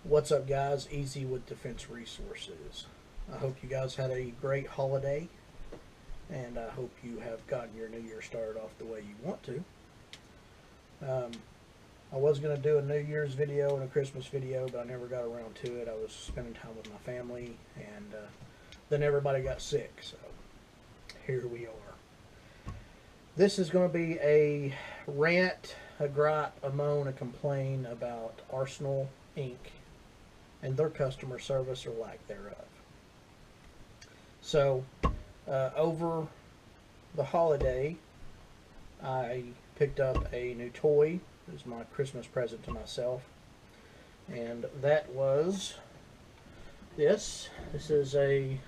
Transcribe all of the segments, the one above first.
What's up, guys? Easy with Defense Resources. I hope you guys had a great holiday, and I hope you have gotten your new year started off the way you want to. I was going to do a New Year's video and a Christmas video, but I never got around to it. I was spending time with my family, and then everybody got sick, so here we are. This is going to be a rant, a gripe, a moan, a complain about Arsenal Inc. and their customer service or lack thereof. So, over the holiday, I picked up a new toy. It was my Christmas present to myself, and that was this. This is a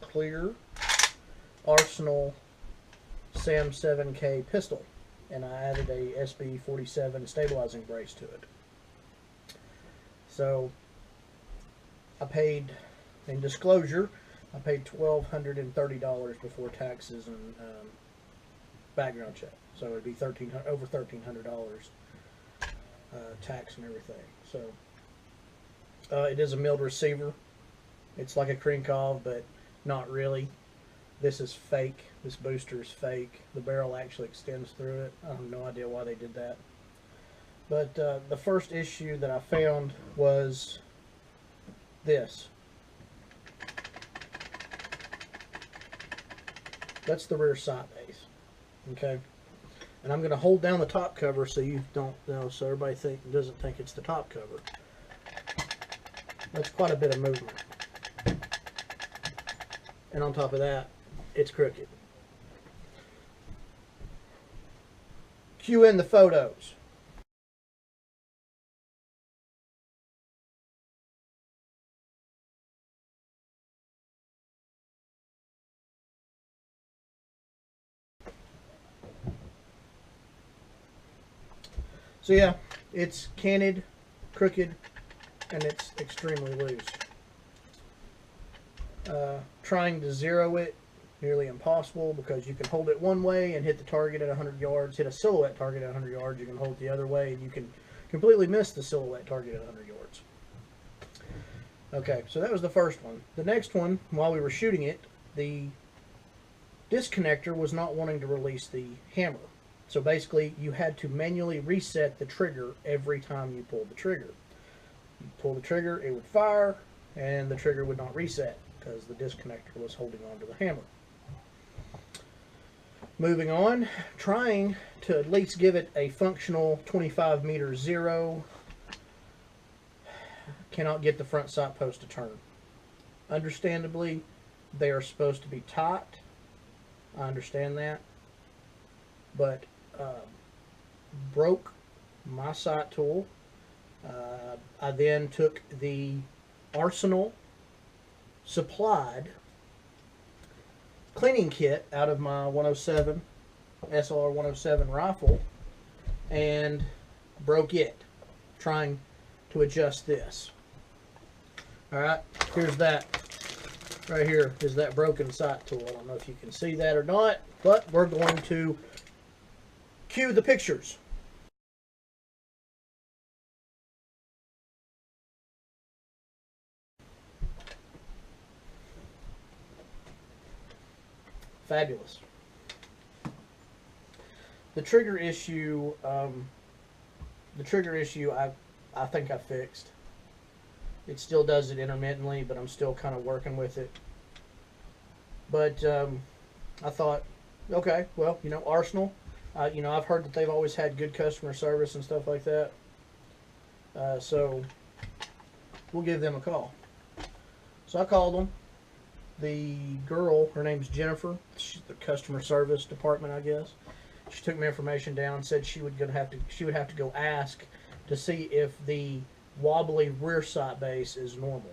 clear Arsenal SAM 7K pistol, and I added a SB47 stabilizing brace to it. So I paid, in disclosure, I paid $1,230 before taxes and background check. So it'd be over $1,300 tax and everything. So it is a milled receiver. It's like a Krinkov, but not really. This is fake. This booster is fake. The barrel actually extends through it. I have no idea why they did that. But the first issue that I found was this. That's the rear sight base. Okay? And I'm going to hold down the top cover so you don't know, so everybody doesn't think it's the top cover. That's quite a bit of movement. And on top of that, it's crooked. Cue in the photos. So yeah, it's canted, crooked, and it's extremely loose. Trying to zero it, nearly impossible, because you can hold it one way and hit the target at 100 yards, hit a silhouette target at 100 yards, you can hold it the other way, and you can completely miss the silhouette target at 100 yards. Okay, so that was the first one. The next one, while we were shooting it, the disconnector was not wanting to release the hammer. So basically, you had to manually reset the trigger every time you pulled the trigger. You pull the trigger, it would fire, and the trigger would not reset because the disconnector was holding on to the hammer. Moving on, trying to at least give it a functional 25 meter zero. Cannot get the front sight post to turn. Understandably, they are supposed to be tight. I understand that. But broke my sight tool. I then took the Arsenal supplied cleaning kit out of my 107 SLR 107 rifle and broke it, trying to adjust this. Alright, here's that. Right here is that broken sight tool. I don't know if you can see that or not, but we're going to cue the pictures. Fabulous. The trigger issue, I think I fixed. It still does it intermittently, but I'm still kind of working with it. But I thought, okay, well, you know, Arsenal, you know, I've heard that they've always had good customer service and stuff like that. So we'll give them a call. So I called them. The girl, her name's Jennifer. She's the customer service department, I guess. She took my information down and said she would have to go ask to see if the wobbly rear sight base is normal.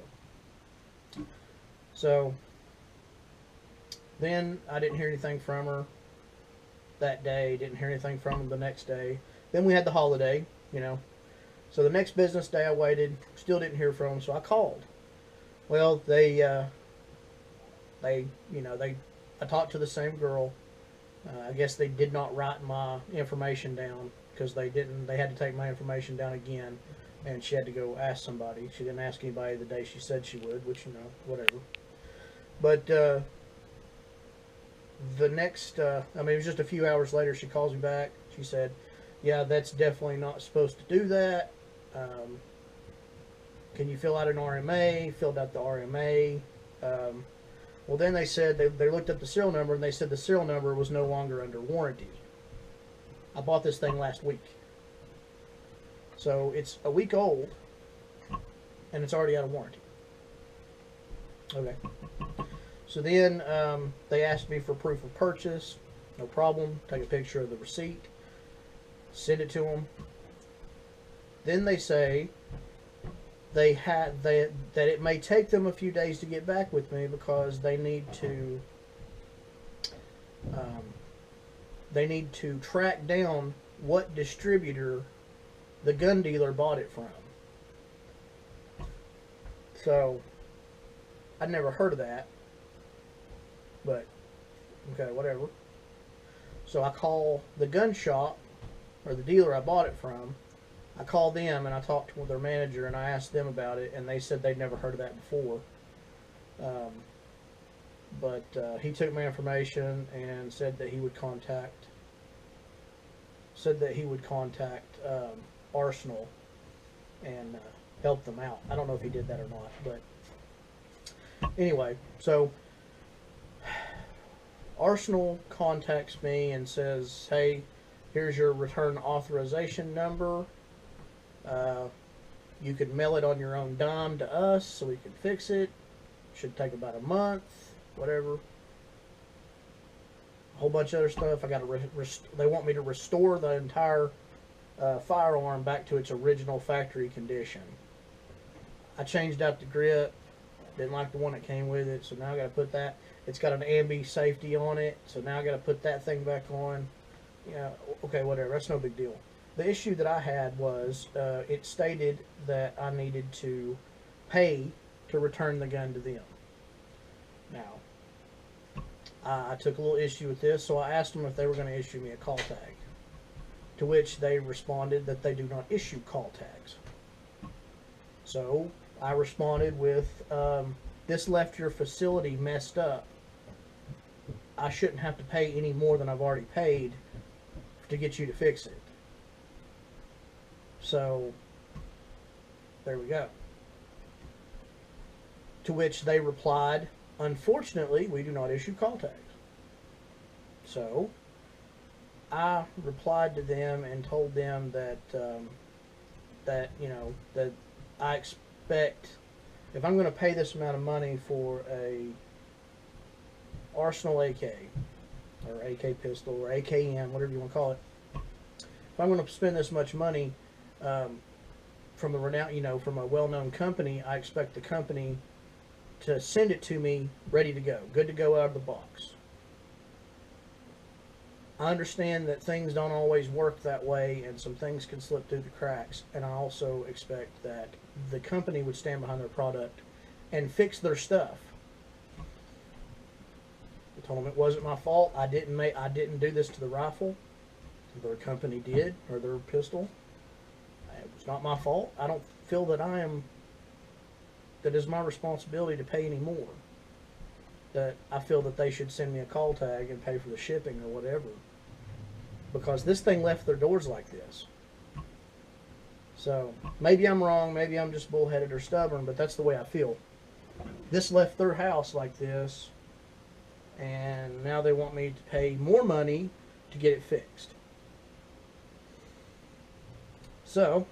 So then I didn't hear anything from her that day. Didn't hear anything from her the next day. Then we had the holiday, you know. So the next business day I waited, still didn't hear from them. So I called. Well, I talked to the same girl. I guess they did not write my information down because they didn't. They had to take my information down again. and she had to go ask somebody. She didn't ask anybody the day she said she would, which, whatever. But the next, I mean, it was just a few hours later, she calls me back. She said, yeah, that's definitely not supposed to do that. Can you fill out an RMA? Filled out the RMA. Well, then they said, they looked up the serial number, and they said the serial number was no longer under warranty. I bought this thing last week. So it's a week old, and it's already out of warranty. Okay. So then they asked me for proof of purchase. No problem. Take a picture of the receipt. Send it to them. Then they say that it may take them a few days to get back with me because they need to track down what distributor the gun dealer bought it from. So I'd never heard of that, but okay, whatever. So I call the gun shop, or the dealer I bought it from. I called them and I talked with their manager and I asked them about it, and they said they'd never heard of that before. But he took my information and said that he would contact Arsenal and help them out. I don't know if he did that or not, but anyway, so Arsenal contacts me and says, hey, here's your return authorization number. You can mail it on your own dime to us so we can fix it. Should take about a month, whatever. A whole bunch of other stuff. I got to they want me to restore the entire firearm back to its original factory condition. I changed out the grip. Didn't like the one that came with it, so now I got to put that. It's got an ambi safety on it, so now I got to put that thing back on. Yeah, okay, whatever. That's no big deal. The issue that I had was it stated that I needed to pay to return the gun to them. Now, I took a little issue with this, so I asked them if they were going to issue me a call tag, to which they responded that they do not issue call tags. So I responded with, this left your facility messed up. I shouldn't have to pay any more than I've already paid to get you to fix it. So there we go. To which they replied, unfortunately, we do not issue call tags. So I replied to them and told them that that I expect, if I'm going to pay this amount of money for a Arsenal AK or AK pistol or AKM, whatever you want to call it, if I'm going to spend this much money from a renowned, from a well-known company, I expect the company to send it to me ready to go, good to go out of the box. I understand that things don't always work that way and some things can slip through the cracks, and I also expect that the company would stand behind their product and fix their stuff. I told them it wasn't my fault. I didn't do this to the rifle. Their company did, or their pistol. It was not my fault. I don't feel that that is my responsibility to pay any more. That I feel that they should send me a call tag and pay for the shipping or whatever. Because this thing left their doors like this. So, maybe I'm wrong, maybe I'm just bullheaded or stubborn, but that's the way I feel. This left their house like this, and now they want me to pay more money to get it fixed. So,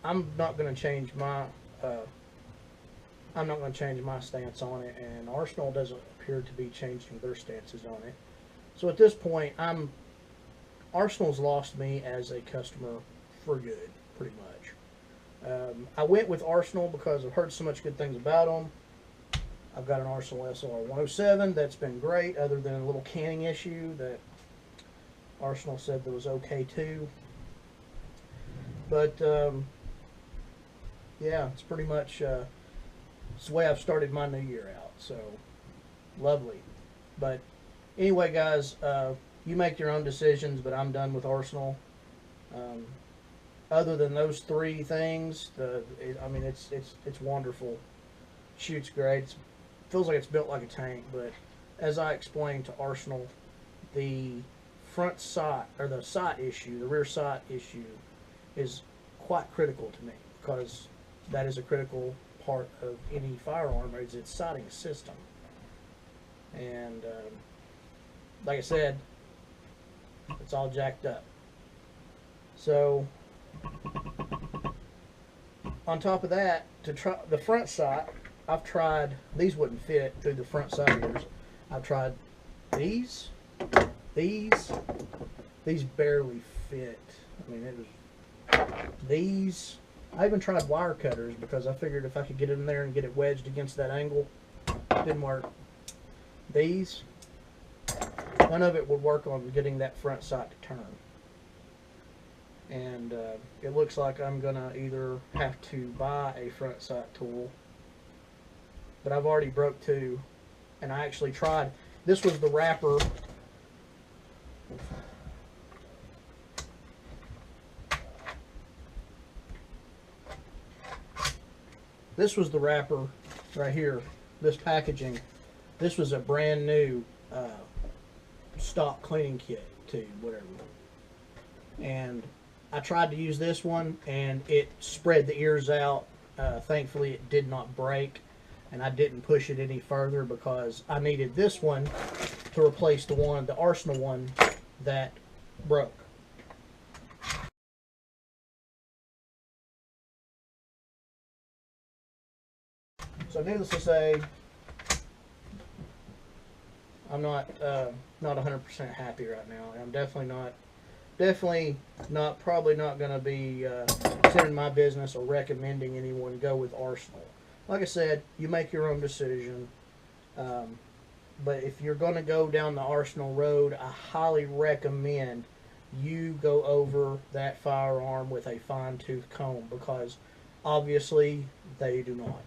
I'm not going to change my stance on it, and Arsenal doesn't appear to be changing their stances on it. So at this point, Arsenal's lost me as a customer for good, pretty much. I went with Arsenal because I've heard so much good things about them. I've got an Arsenal SLR 107 that's been great, other than a little canning issue that Arsenal said that was okay too. But yeah, it's pretty much it's the way I've started my new year out. So lovely. But anyway, guys, you make your own decisions, but I'm done with Arsenal. other than those three things, I mean, it's wonderful. Shoots great. Feels like it's built like a tank. But as I explained to Arsenal, the front sight or the sight issue, the rear sight issue, is quite critical to me because that is a critical part of any firearm is its sighting system. And like I said, it's all jacked up. So on top of that, to try the front sight, I've tried, these wouldn't fit through the front sight ears. I've tried these barely fit. I mean, it was these. I even tried wire cutters because I figured if I could get it in there and get it wedged against that angle, it didn't work. These, none of it would work on getting that front sight to turn. And it looks like I'm gonna either have to buy a front sight tool, but I've already broke two, and I actually tried. This was the wrapper. This was the wrapper right here. This packaging. This was a brand new stock cleaning kit tube, whatever. And I tried to use this one, and it spread the ears out. Thankfully, it did not break, and I didn't push it any further because I needed this one to replace the Arsenal one that broke. So needless to say, I'm not 100% happy right now. I'm definitely not, probably not going to be considering my business or recommending anyone go with Arsenal. Like I said, you make your own decision. But if you're going to go down the Arsenal road, I highly recommend you go over that firearm with a fine-tooth comb because obviously they do not.